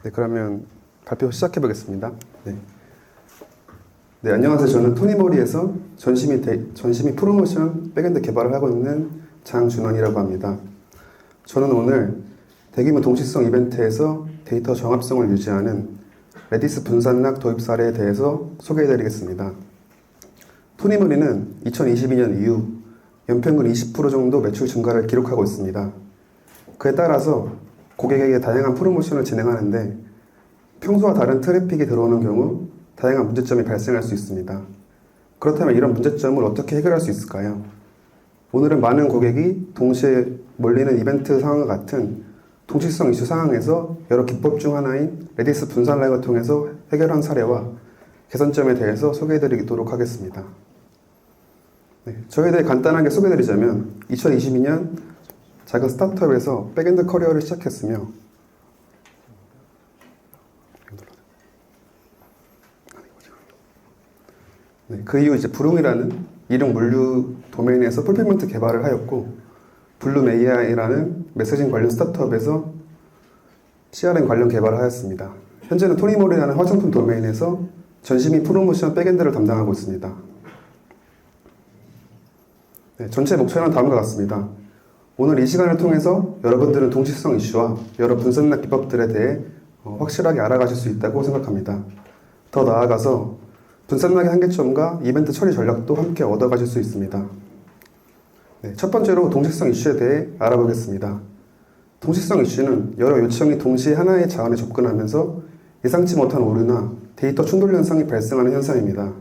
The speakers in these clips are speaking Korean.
네, 그러면 발표 시작해 보겠습니다. 네, 안녕하세요. 저는 토니모리에서 전시미 프로모션 백엔드 개발을 하고 있는 장준원이라고 합니다. 저는 오늘 대규모 동시성 이벤트에서 데이터 정합성을 유지하는 레디스 분산락 도입 사례에 대해서 소개해 드리겠습니다. 토니모리는 2022년 이후 연평균 20% 정도 매출 증가를 기록하고 있습니다. 그에 따라서 고객에게 다양한 프로모션을 진행하는데 평소와 다른 트래픽이 들어오는 경우 다양한 문제점이 발생할 수 있습니다. 그렇다면 이런 문제점을 어떻게 해결할 수 있을까요? 오늘은 많은 고객이 동시에 몰리는 이벤트 상황과 같은 동시성 이슈 상황에서 여러 기법 중 하나인 레디스 분산락을 통해서 해결한 사례와 개선점에 대해서 소개해드리도록 하겠습니다. 저에 대해 간단하게 소개해드리자면 2022년 작은 스타트업에서 백엔드 커리어를 시작했으며 그 이후 브룸이라는 이름 물류 도메인에서 풀필먼트 개발을 하였고 블룸 AI라는 메시징 관련 스타트업에서 CRM 관련 개발을 하였습니다. 현재는 토니모리라는 화장품 도메인에서 전시미 프로모션 백엔드를 담당하고 있습니다. 전체 목표는 다음과 같습니다. 오늘 이 시간을 통해서 여러분들은 동시성 이슈와 여러 분산락 기법들에 대해 확실하게 알아가실 수 있다고 생각합니다. 더 나아가서 분산락의 한계점과 이벤트 처리 전략도 함께 얻어가실 수 있습니다. 첫 번째로 동시성 이슈에 대해 알아보겠습니다. 동시성 이슈는 여러 요청이 동시에 하나의 자원에 접근하면서 예상치 못한 오류나 데이터 충돌 현상이 발생하는 현상입니다.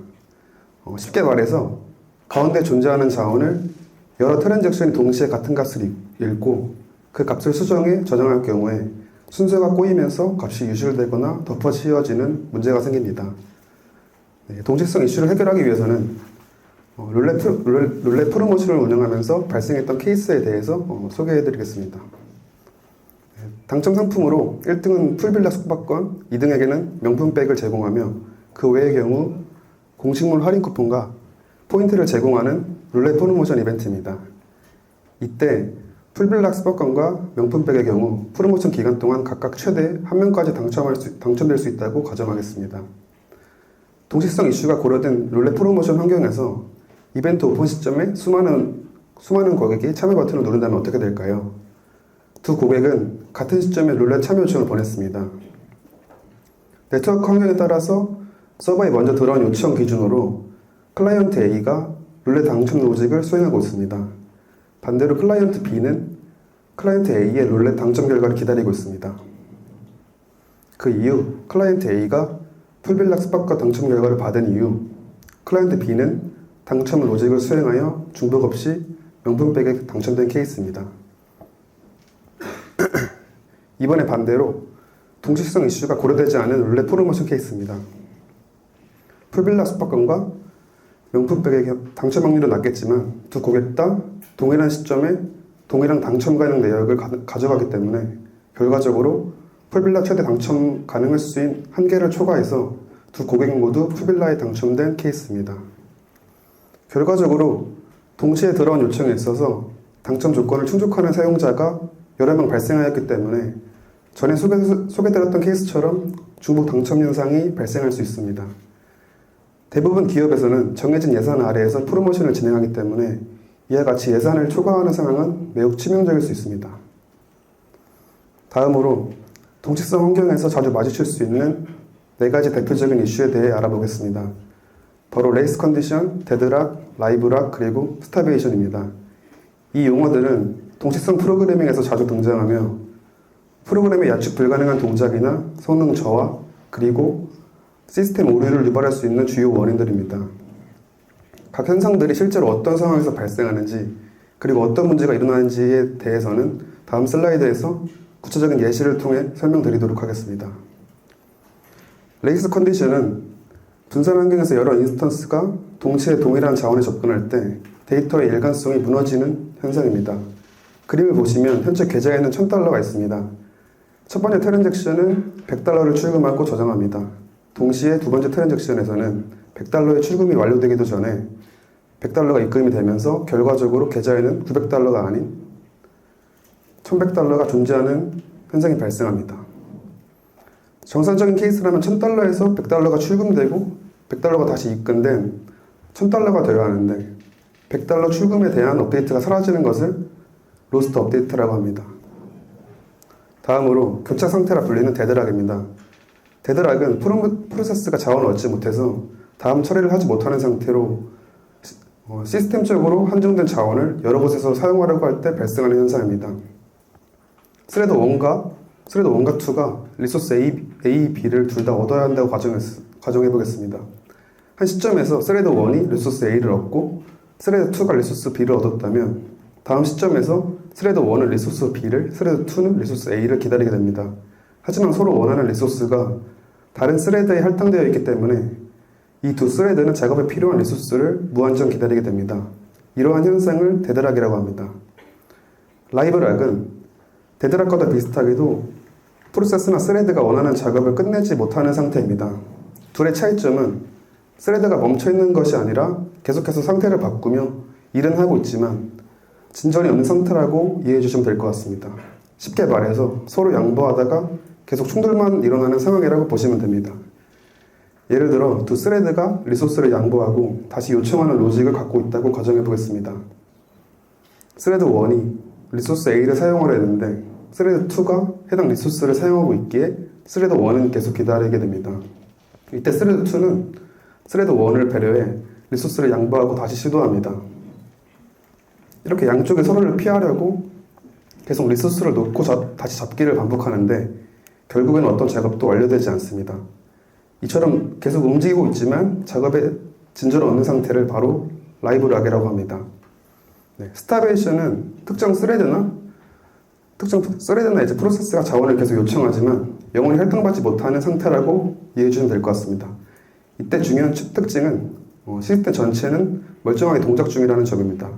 쉽게 말해서 가운데 존재하는 자원을 여러 트랜잭션이 동시에 같은 값을 읽고 그 값을 수정해 저장할 경우에 순서가 꼬이면서 값이 유실되거나 덮어 씌워지는 문제가 생깁니다. 동시성 이슈를 해결하기 위해서는 룰렛 프로모션을 운영하면서 발생했던 케이스에 대해서 소개해드리겠습니다. 당첨 상품으로 1등은 풀빌라 숙박권, 2등에게는 명품백을 제공하며 그 외의 경우 공식물 할인 쿠폰과 포인트를 제공하는 룰렛 프로모션 이벤트입니다. 이때 풀빌라 숙박권과 명품백의 경우 프로모션 기간 동안 각각 최대 1명까지 당첨될 수 있다고 가정하겠습니다. 동시성 이슈가 고려된 룰렛 프로모션 환경에서 이벤트 오픈 시점에 수많은 고객이 참여 버튼을 누른다면 어떻게 될까요? 두 고객은 같은 시점에 룰렛 참여 요청을 보냈습니다. 네트워크 환경에 따라서 서버에 먼저 들어온 요청 기준으로 클라이언트 A가 룰렛 당첨 로직을 수행하고 있습니다. 반대로 클라이언트 B는 클라이언트 A의 룰렛 당첨 결과를 기다리고 있습니다. 그 이후 클라이언트 A가 풀빌라 숙박권 당첨 결과를 받은 이후 클라이언트 B는 당첨 로직을 수행하여 중복 없이 명품백에 당첨된 케이스입니다. 이번에 반대로 동시성 이슈가 고려되지 않은 룰렛 프로모션 케이스입니다. 풀빌라 숙박권과 명품백의 당첨 확률은 낮겠지만 두 고객 다 동일한 시점에 동일한 당첨 가능 내역을 가져가기 때문에 결과적으로 풀빌라 최대 당첨 가능 횟수인 1개를 초과해서 두 고객 모두 풀빌라에 당첨된 케이스입니다. 결과적으로 동시에 들어온 요청에 있어서 당첨 조건을 충족하는 사용자가 여러 명 발생하였기 때문에 전에 소개드렸던 케이스처럼 중복 당첨 현상이 발생할 수 있습니다. 대부분 기업에서는 정해진 예산 아래에서 프로모션을 진행하기 때문에 이와 같이 예산을 초과하는 상황은 매우 치명적일 수 있습니다. 다음으로 동시성 환경에서 자주 마주칠 수 있는 4가지 대표적인 이슈에 대해 알아보겠습니다. 바로 레이스 컨디션, 데드락, 라이브락, 그리고 스타베이션입니다. 이 용어들은 동시성 프로그래밍에서 자주 등장하며 프로그램의 야축 불가능한 동작이나 성능 저하, 그리고 시스템 오류를 유발할 수 있는 주요 원인들입니다. 각 현상들이 실제로 어떤 상황에서 발생하는지, 그리고 어떤 문제가 일어나는지에 대해서는 다음 슬라이드에서 구체적인 예시를 통해 설명드리도록 하겠습니다. 레이스 컨디션은 분산 환경에서 여러 인스턴스가 동시에 동일한 자원에 접근할 때 데이터의 일관성이 무너지는 현상입니다. 그림을 보시면 현재 계좌에는 $1000가 있습니다. 첫 번째 트랜잭션은 $100를 출금하고 저장합니다. 동시에 두 번째 트랜잭션에서는 $100의 출금이 완료되기도 전에 $100가 입금이 되면서 결과적으로 계좌에는 $900가 아닌 $1100가 존재하는 현상이 발생합니다. 정상적인 케이스라면 $1000에서 $100가 출금되고 $100가 다시 입금된 $1000가 되어야 하는데 $100 출금에 대한 업데이트가 사라지는 것을 로스트 업데이트라고 합니다. 다음으로 교차 상태라 불리는 데드락입니다. 데드락은 프로세스가 자원을 얻지 못해서 다음 처리를 하지 못하는 상태로 시스템적으로 한정된 자원을 여러 곳에서 사용하려고 할 때 발생하는 현상입니다. 스레드 1과 2가 리소스 A, B를 둘 다 얻어야 한다고 가정해 보겠습니다. 한 시점에서 스레드 1이 리소스 A를 얻고 스레드 2가 리소스 B를 얻었다면 다음 시점에서 스레드 1은 리소스 B를, 스레드 2는 리소스 A를 기다리게 됩니다. 하지만 서로 원하는 리소스가 다른 스레드에 할당되어 있기 때문에 이 두 스레드는 작업에 필요한 리소스를 무한정 기다리게 됩니다. 이러한 현상을 데드락이라고 합니다. 라이브락은 데드락과도 비슷하게도 프로세스나 스레드가 원하는 작업을 끝내지 못하는 상태입니다. 둘의 차이점은 스레드가 멈춰있는 것이 아니라 계속해서 상태를 바꾸며 일은 하고 있지만 진전이 없는 상태라고 이해해 주시면 될 것 같습니다. 쉽게 말해서 서로 양보하다가 계속 충돌만 일어나는 상황이라고 보시면 됩니다. 예를 들어 두 스레드가 리소스를 양보하고 다시 요청하는 로직을 갖고 있다고 가정해 보겠습니다. 스레드 1이 리소스 A를 사용하려 했는데 스레드 2가 해당 리소스를 사용하고 있기에 스레드 1은 계속 기다리게 됩니다. 이때 스레드 2는 스레드 1을 배려해 리소스를 양보하고 다시 시도합니다. 이렇게 양쪽이 서로를 피하려고 계속 리소스를 놓고 다시 잡기를 반복하는데 결국에는 어떤 작업도 완료되지 않습니다. 이처럼 계속 움직이고 있지만 작업에 진전을 얻는 상태를 바로 라이브락이라고 합니다. 스타베이션은 특정 스레드나 이제 프로세스가 자원을 계속 요청하지만 영원히 할당받지 못하는 상태라고 이해해 주시면 될 것 같습니다. 이때 중요한 특징은 시스템 전체는 멀쩡하게 동작 중이라는 점입니다.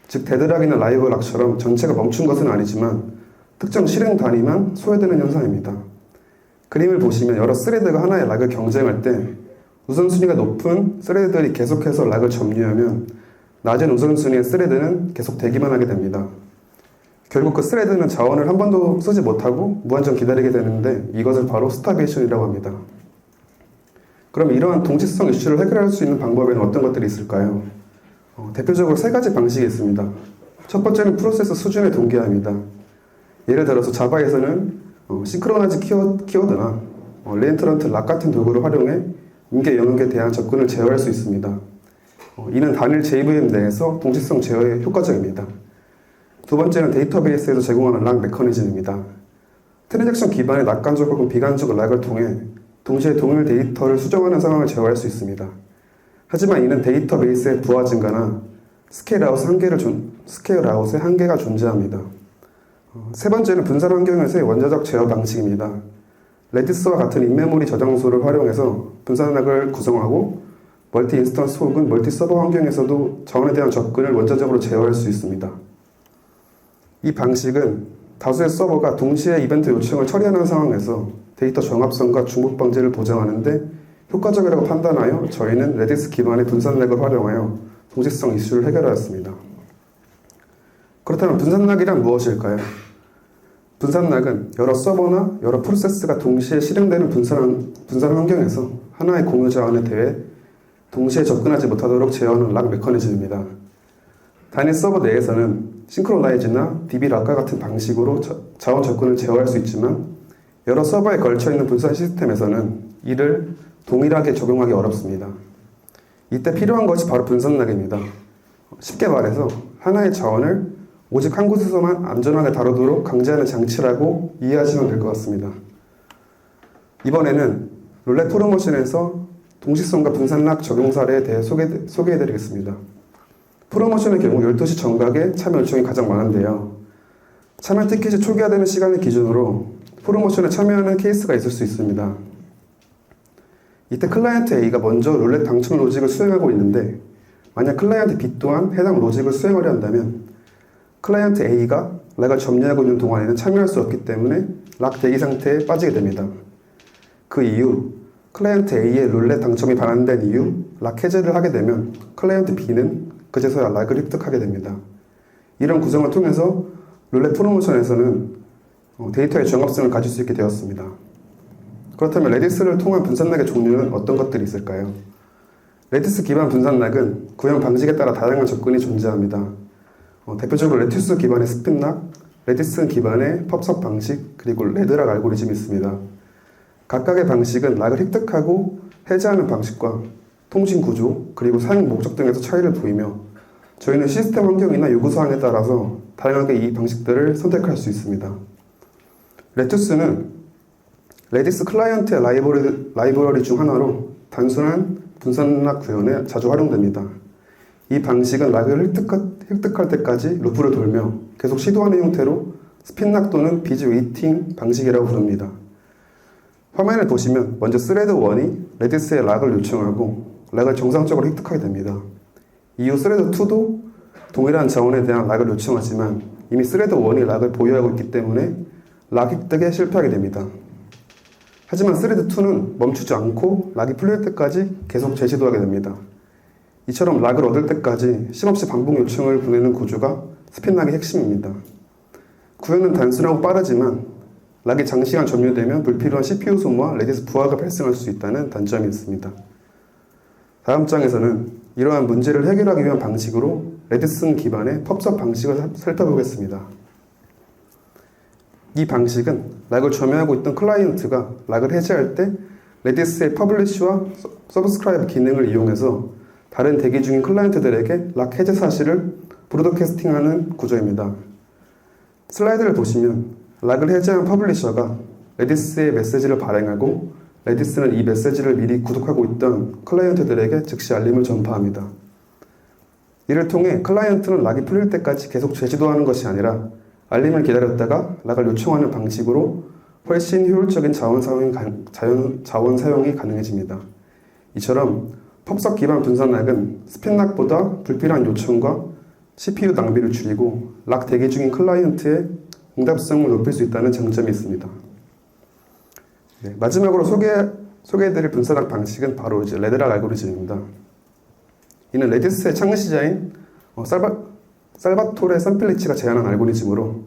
즉 데드락이나 라이브락처럼 전체가 멈춘 것은 아니지만 특정 실행 단위만 소외되는 현상입니다. 그림을 보시면 여러 스레드가 하나의 락을 경쟁할 때 우선순위가 높은 스레드들이 계속해서 락을 점유하면 낮은 우선순위의 스레드는 계속 대기만 하게 됩니다. 결국 그 스레드는 자원을 한 번도 쓰지 못하고 무한정 기다리게 되는데 이것을 바로 스타베이션이라고 합니다. 그럼 이러한 동시성 이슈를 해결할 수 있는 방법에는 어떤 것들이 있을까요? 대표적으로 세 가지 방식이 있습니다. 첫 번째는 프로세스 수준의 동기화입니다. 예를 들어서 자바에서는 싱크로나이즈 키워드나 리엔트런트 락 같은 도구를 활용해 임계 영역에 대한 접근을 제어할 수 있습니다. 이는 단일 JVM 내에서 동시성 제어에 효과적입니다. 두 번째는 데이터베이스에서 제공하는 락 메커니즘입니다. 트랜잭션 기반의 낙관적 혹은 비관적 락을 통해 동시에 동일 데이터를 수정하는 상황을 제어할 수 있습니다. 하지만 이는 데이터베이스의 부하 증가나 스케일아웃의 한계가 존재합니다. 세 번째는 분산 환경에서의 원자적 제어 방식입니다. 레디스와 같은 인메모리 저장소를 활용해서 분산락을 구성하고 멀티 인스턴스 혹은 멀티 서버 환경에서도 자원에 대한 접근을 원자적으로 제어할 수 있습니다. 이 방식은 다수의 서버가 동시에 이벤트 요청을 처리하는 상황에서 데이터 정합성과 중복 방지를 보장하는데 효과적이라고 판단하여 저희는 레디스 기반의 분산락을 활용하여 동시성 이슈를 해결하였습니다. 그렇다면 분산락이란 무엇일까요? 분산락은 여러 서버나 여러 프로세스가 동시에 실행되는 분산 환경에서 하나의 공유 자원에 대해 동시에 접근하지 못하도록 제어하는 락 메커니즘입니다. 단일 서버 내에서는 싱크로나이즈나 DB락과 같은 방식으로 자원 접근을 제어할 수 있지만 여러 서버에 걸쳐 있는 분산 시스템에서는 이를 동일하게 적용하기 어렵습니다. 이때 필요한 것이 바로 분산락입니다. 쉽게 말해서 하나의 자원을 오직 한 곳에서만 안전하게 다루도록 강제하는 장치라고 이해하시면 될 것 같습니다. 이번에는 롤렛 프로모션에서 동시성과 분산락 적용 사례에 대해 소개해드리겠습니다. 프로모션의 경우 12시 정각에 참여 요청이 가장 많은데요. 참여 티켓이 초기화되는 시간을 기준으로 프로모션에 참여하는 케이스가 있을 수 있습니다. 이때 클라이언트 A가 먼저 롤렛 당첨 로직을 수행하고 있는데 만약 클라이언트 B 또한 해당 로직을 수행하려 한다면 클라이언트 A가 락을 점유하고 있는 동안에는 참여할 수 없기 때문에 락 대기 상태에 빠지게 됩니다. 그 이후 클라이언트 A의 롤렛 당첨이 반환된 이후 락 해제를 하게 되면 클라이언트 B는 그제서야 락을 획득하게 됩니다. 이런 구성을 통해서 롤렛 프로모션에서는 데이터의 정합성을 가질 수 있게 되었습니다. 그렇다면 레디스를 통한 분산락의 종류는 어떤 것들이 있을까요? 레디스 기반 분산락은 구현 방식에 따라 다양한 접근이 존재합니다. 대표적으로 레티스 기반의 스핀락, 레디스 기반의 펍섭 방식, 그리고 레드락 알고리즘이 있습니다. 각각의 방식은 락을 획득하고 해제하는 방식과 통신 구조, 그리고 사용 목적 등에서 차이를 보이며 저희는 시스템 환경이나 요구사항에 따라서 다양하게 이 방식들을 선택할 수 있습니다. 레투스는 레디스 클라이언트의 라이브러리 중 하나로 단순한 분산락 구현에 자주 활용됩니다. 이 방식은 락을 획득할 때까지 루프를 돌며 계속 시도하는 형태로 스핀락 또는 비즈 웨이팅 방식이라고 부릅니다. 화면을 보시면 먼저 스레드 1이 레디스에 락을 요청하고 락을 정상적으로 획득하게 됩니다. 이후 스레드 2도 동일한 자원에 대한 락을 요청하지만 이미 스레드 1이 락을 보유하고 있기 때문에 락 획득에 실패하게 됩니다. 하지만 스레드 2는 멈추지 않고 락이 풀릴 때까지 계속 재시도하게 됩니다. 이처럼 락을 얻을 때까지 쉼없이 반복 요청을 보내는 구조가 스핀락의 핵심입니다. 구현은 단순하고 빠르지만 락이 장시간 점유되면 불필요한 CPU 소모와 레디스 부하가 발생할 수 있다는 단점이 있습니다. 다음 장에서는 이러한 문제를 해결하기 위한 방식으로 레디슨 기반의 펍섭 방식을 살펴보겠습니다. 이 방식은 락을 점유하고 있던 클라이언트가 락을 해제할 때 레디스의 퍼블리시와 서브스크라이브 기능을 이용해서 다른 대기 중인 클라이언트들에게 락 해제 사실을 브로드캐스팅하는 구조입니다. 슬라이드를 보시면 락을 해제한 퍼블리셔가 레디스의 메시지를 발행하고 레디스는 이 메시지를 미리 구독하고 있던 클라이언트들에게 즉시 알림을 전파합니다. 이를 통해 클라이언트는 락이 풀릴 때까지 계속 재시도하는 것이 아니라 알림을 기다렸다가 락을 요청하는 방식으로 훨씬 효율적인 자원 사용이 가능해집니다. 이처럼 펍섭 기반 분산락은 스핀락보다 불필요한 요청과 CPU 낭비를 줄이고 락 대기 중인 클라이언트의 응답성을 높일 수 있다는 장점이 있습니다. 마지막으로 소개해드릴 분산락 방식은 바로 레드락 알고리즘입니다. 이는 레디스의 창시자인 살바토레 산필리치가 제안한 알고리즘으로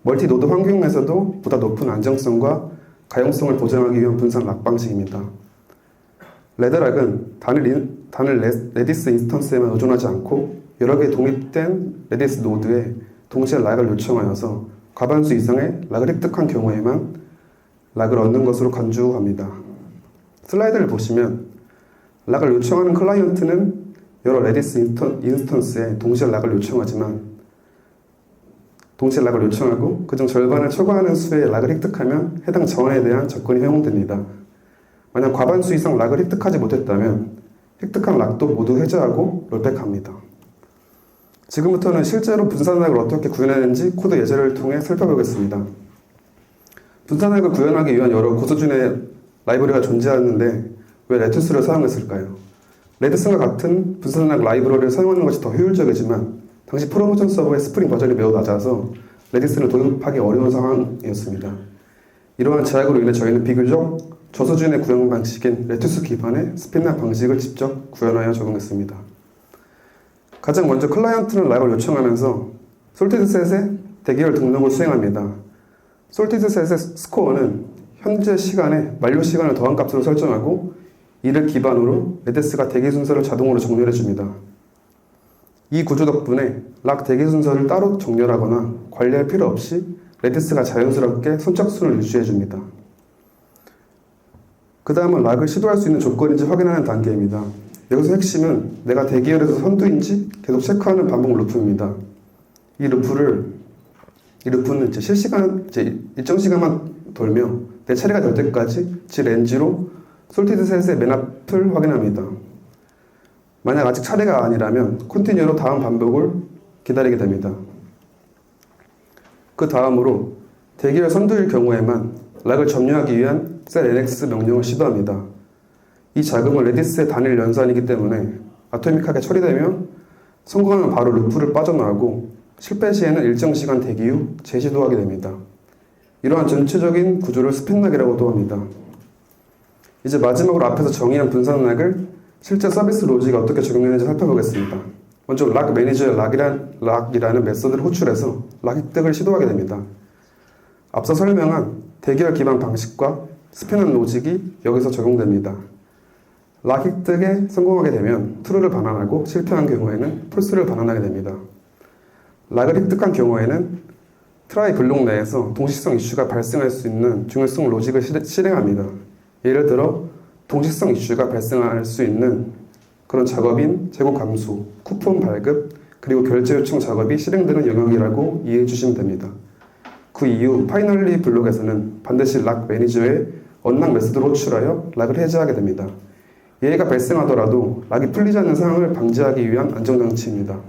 멀티 노드 환경에서도 보다 높은 안정성과 가용성을 보장하기 위한 분산락 방식입니다. 레드락은 단일 레디스 인스턴스에만 의존하지 않고 여러 개의 독립된 레디스 노드에 동시에 락을 요청하여서 과반수 이상의 락을 획득한 경우에만 락을 얻는 것으로 간주합니다. 슬라이드를 보시면 락을 요청하는 클라이언트는 여러 레디스 인스턴스에 동시에 락을 요청하고 그중 절반을 초과하는 수의 락을 획득하면 해당 자원에 대한 접근이 허용됩니다. 만약 과반수 이상 락을 획득하지 못했다면 획득한 락도 모두 해제하고 롤백합니다. 지금부터는 실제로 분산락을 어떻게 구현하는지 코드 예제를 통해 살펴보겠습니다. 분산락을 구현하기 위한 여러 고수준의 라이브러리가 존재하는데 왜 레투스를 사용했을까요? 레디슨과 같은 분산락 라이브러리를 사용하는 것이 더 효율적이지만 당시 프로모션 서버의 스프링 버전이 매우 낮아서 레디슨을 도입하기 어려운 상황이었습니다. 이러한 제약으로 인해 저희는 비교적 저수준의 구현 방식인 레투스 기반의 스핀락 방식을 직접 구현하여 적용했습니다. 가장 먼저 클라이언트는 락을 요청하면서 솔티드셋의 대기열 등록을 수행합니다. 솔티드셋의 스코어는 현재 시간에 만료 시간을 더한 값으로 설정하고 이를 기반으로 레디스가 대기 순서를 자동으로 정렬해줍니다. 이 구조 덕분에 락 대기 순서를 따로 정렬하거나 관리할 필요 없이 레디스가 자연스럽게 선착순을 유지해줍니다. 그 다음은 락을 시도할 수 있는 조건인지 확인하는 단계입니다. 여기서 핵심은 내가 대기열에서 선두인지 계속 체크하는 반복 루프입니다. 이 루프는 일정 시간만 돌며 내 차례가 될 때까지 지 렌즈로 솔티드셋의 맨 앞을 확인합니다. 만약 아직 차례가 아니라면 컨티뉴로 다음 반복을 기다리게 됩니다. 그 다음으로 대기열 선두일 경우에만 락을 점유하기 위한 selNX 명령을 시도합니다. 이 자금은 레디스의 단일 연산이기 때문에 아토믹하게 처리되면 성공하면 바로 루프를 빠져나오고 실패 시에는 일정 시간 대기 후 재시도하게 됩니다. 이러한 전체적인 구조를 스핀락이라고도 합니다. 이제 마지막으로 앞에서 정의한 분산락을 실제 서비스 로직에 어떻게 적용되는지 살펴보겠습니다. 먼저 락 매니저의 락이라는 메서드를 호출해서 락 획득을 시도하게 됩니다. 앞서 설명한 대기열 기반 방식과 스피는 로직이 여기서 적용됩니다. 락 획득에 성공하게 되면 true를 반환하고 실패한 경우에는 false를 반환하게 됩니다. 락을 획득한 경우에는 트라이 블록 내에서 동시성 이슈가 발생할 수 있는 중요성 로직을 실행합니다. 예를 들어 동시성 이슈가 발생할 수 있는 그런 작업인 재고 감소, 쿠폰 발급, 그리고 결제 요청 작업이 실행되는 영역이라고 이해해 주시면 됩니다. 그 이후 파이널리 블록에서는 반드시 락 매니저의 언락 메소드를 호출하여 락을 해제하게 됩니다. 예외가 발생하더라도 락이 풀리지 않는 상황을 방지하기 위한 안정장치입니다.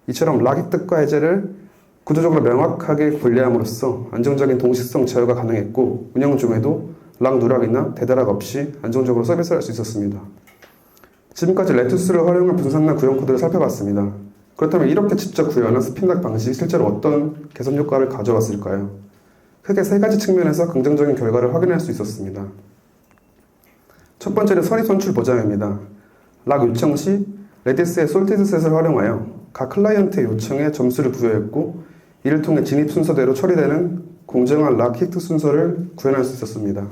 이처럼 락 획득과 해제를 구조적으로 명확하게 분리함으로써 안정적인 동시성 제어가 가능했고 운영 중에도 락 누락이나 대다락 없이 안정적으로 서비스할 수 있었습니다. 지금까지 레투스를 활용한 분산난 구현 코드를 살펴봤습니다. 그렇다면 이렇게 직접 구현한 스핀락 방식이 실제로 어떤 개선 효과를 가져왔을까요? 크게 세 가지 측면에서 긍정적인 결과를 확인할 수 있었습니다. 첫 번째는 선의 선출 보장입니다. 락 요청 시 레디스의 솔티드셋을 활용하여 각 클라이언트의 요청에 점수를 부여했고 이를 통해 진입 순서대로 처리되는 공정한 락 획득 순서를 구현할 수 있었습니다.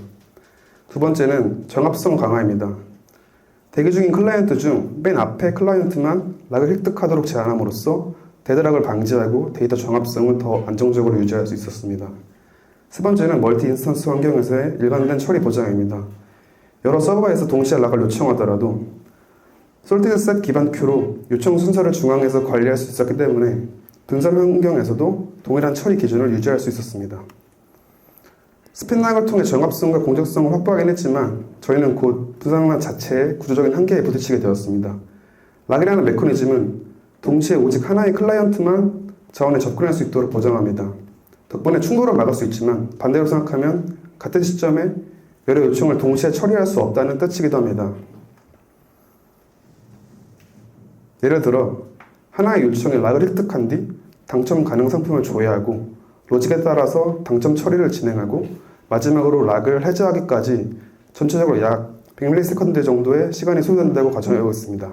두 번째는 정합성 강화입니다. 대기 중인 클라이언트 중 맨 앞에 클라이언트만 락을 획득하도록 제한함으로써 데드락을 방지하고 데이터 정합성을 더 안정적으로 유지할 수 있었습니다. 세 번째는 멀티 인스턴스 환경에서의 일관된 처리 보장입니다. 여러 서버에서 동시에 락을 요청하더라도 솔티드 셋 기반 큐로 요청 순서를 중앙에서 관리할 수 있었기 때문에 분산 환경에서도 동일한 처리 기준을 유지할 수 있었습니다. 스핀락을 통해 정합성과 공정성을 확보하긴 했지만 저희는 곧 분산락 자체의 구조적인 한계에 부딪히게 되었습니다. 락이라는 메커니즘은 동시에 오직 하나의 클라이언트만 자원에 접근할 수 있도록 보장합니다. 덕분에 충돌을 막을 수 있지만 반대로 생각하면 같은 시점에 여러 요청을 동시에 처리할 수 없다는 뜻이기도 합니다. 예를 들어 하나의 요청에 락을 획득한 뒤 당첨 가능 상품을 조회하고 로직에 따라서 당첨 처리를 진행하고 마지막으로 락을 해제하기까지 전체적으로 약 100ms 정도의 시간이 소요된다고 가정하고 있습니다.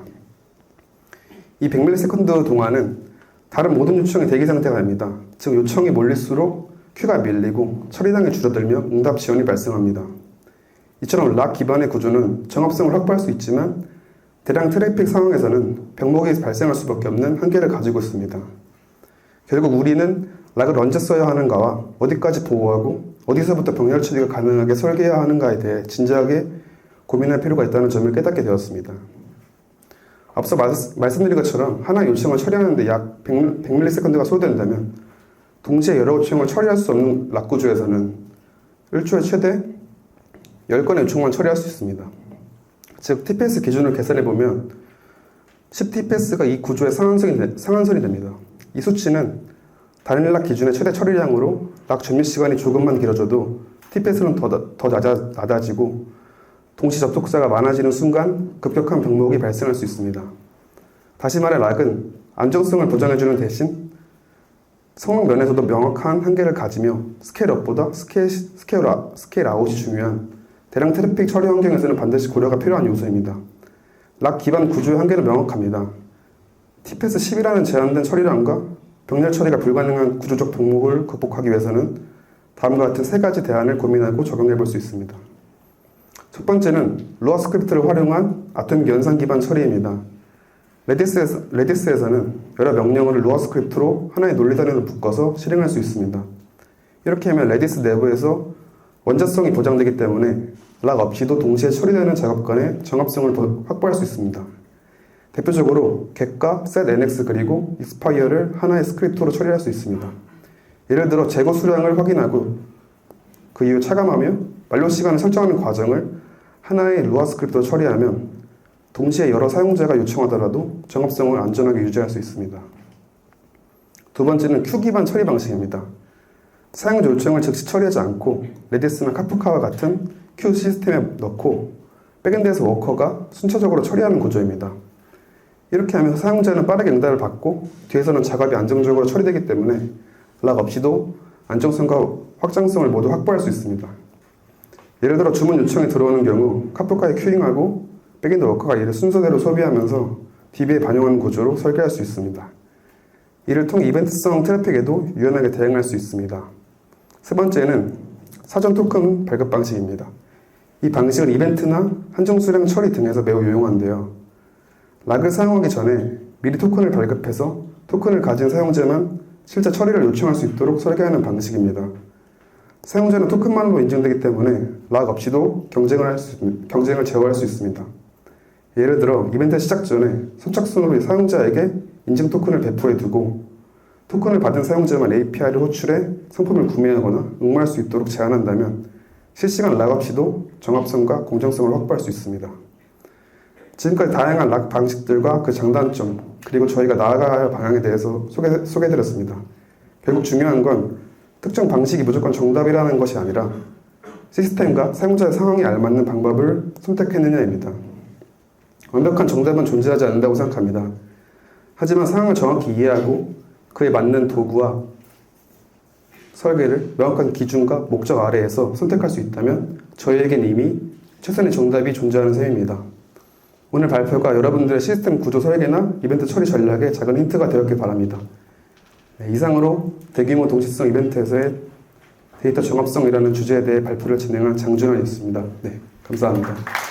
이 100ms 동안은 다른 모든 요청이 대기 상태가 됩니다. 즉 요청이 몰릴수록 큐가 밀리고 처리량이 줄어들며 응답 지연이 발생합니다. 이처럼 락 기반의 구조는 정합성을 확보할 수 있지만 대량 트래픽 상황에서는 병목이 발생할 수밖에 없는 한계를 가지고 있습니다. 결국 우리는 락을 언제 써야 하는가와 어디까지 보호하고 어디서부터 병렬 처리가 가능하게 설계해야 하는가에 대해 진지하게 고민할 필요가 있다는 점을 깨닫게 되었습니다. 앞서 말씀드린 것처럼 하나의 요청을 처리하는데 약 100ms가 소요된다면 동시에 여러 요청을 처리할 수 없는 락 구조에서는 1초에 최대 10건의 요청만 처리할 수 있습니다. 즉 TPS 기준을 계산해보면 10TPS가 이 구조의 상한선이 됩니다. 이 수치는 다른 락 기준의 최대 처리량으로 락 점유 시간이 조금만 길어져도 TPS는 더 낮아지고 동시 접속자가 많아지는 순간 급격한 병목이 발생할 수 있습니다. 다시 말해 락은 안정성을 보장해주는 대신 성능 면에서도 명확한 한계를 가지며 스케일업보다 스케일 아웃이 중요한 대량 트래픽 처리 환경에서는 반드시 고려가 필요한 요소입니다. 락 기반 구조의 한계는 명확합니다. TPS 10이라는 제한된 처리량과 병렬 처리가 불가능한 구조적 동목을 극복하기 위해서는 다음과 같은 세 가지 대안을 고민하고 적용해 볼 수 있습니다. 첫 번째는 루어 스크립트를 활용한 아토믹 연산 기반 처리입니다. 레디스에서는 여러 명령어를 루어 스크립트로 하나의 논리 단위로 묶어서 실행할 수 있습니다. 이렇게 하면 레디스 내부에서 원자성이 보장되기 때문에 락 없이도 동시에 처리되는 작업 간의 정합성을 확보할 수 있습니다. 대표적으로 get과 setNX 그리고 expire를 하나의 스크립트로 처리할 수 있습니다. 예를 들어 재고 수량을 확인하고 그 이후 차감하며 완료 시간을 설정하는 과정을 하나의 루아 스크립트로 처리하면 동시에 여러 사용자가 요청하더라도 정합성을 안전하게 유지할 수 있습니다. 두 번째는 큐 기반 처리 방식입니다. 사용자 요청을 즉시 처리하지 않고 레디스나 카프카와 같은 큐 시스템에 넣고 백엔드에서 워커가 순차적으로 처리하는 구조입니다. 이렇게 하면 사용자는 빠르게 응답을 받고 뒤에서는 작업이 안정적으로 처리되기 때문에 락 없이도 안정성과 확장성을 모두 확보할 수 있습니다. 예를 들어 주문 요청이 들어오는 경우 카프카에 큐잉하고 백엔드 워커가 이를 순서대로 소비하면서 DB에 반영하는 구조로 설계할 수 있습니다. 이를 통해 이벤트성 트래픽에도 유연하게 대응할 수 있습니다. 세 번째는 사전 토큰 발급 방식입니다. 이 방식은 이벤트나 한정 수량 처리 등에서 매우 유용한데요. 락을 사용하기 전에 미리 토큰을 발급해서 토큰을 가진 사용자만 실제 처리를 요청할 수 있도록 설계하는 방식입니다. 사용자는 토큰만으로 인증되기 때문에 락 없이도 경쟁을 제어할 수 있습니다. 예를 들어 이벤트 시작 전에 선착순으로 사용자에게 인증 토큰을 배포해 두고 토큰을 받은 사용자만 API를 호출해 상품을 구매하거나 응모할 수 있도록 제한한다면 실시간 락 없이도 정합성과 공정성을 확보할 수 있습니다. 지금까지 다양한 락 방식들과 그 장단점, 그리고 저희가 나아가야 할 방향에 대해서 소개해드렸습니다. 결국 중요한 건 특정 방식이 무조건 정답이라는 것이 아니라 시스템과 사용자의 상황에 알맞는 방법을 선택했느냐입니다. 완벽한 정답은 존재하지 않는다고 생각합니다. 하지만 상황을 정확히 이해하고 그에 맞는 도구와 설계를 명확한 기준과 목적 아래에서 선택할 수 있다면 저희에겐 이미 최선의 정답이 존재하는 셈입니다. 오늘 발표가 여러분들의 시스템 구조 설계나 이벤트 처리 전략에 작은 힌트가 되었길 바랍니다. 이상으로 대규모 동시성 이벤트에서의 데이터 종합성이라는 주제에 대해 발표를 진행한 장준환이었습니다. 네, 감사합니다.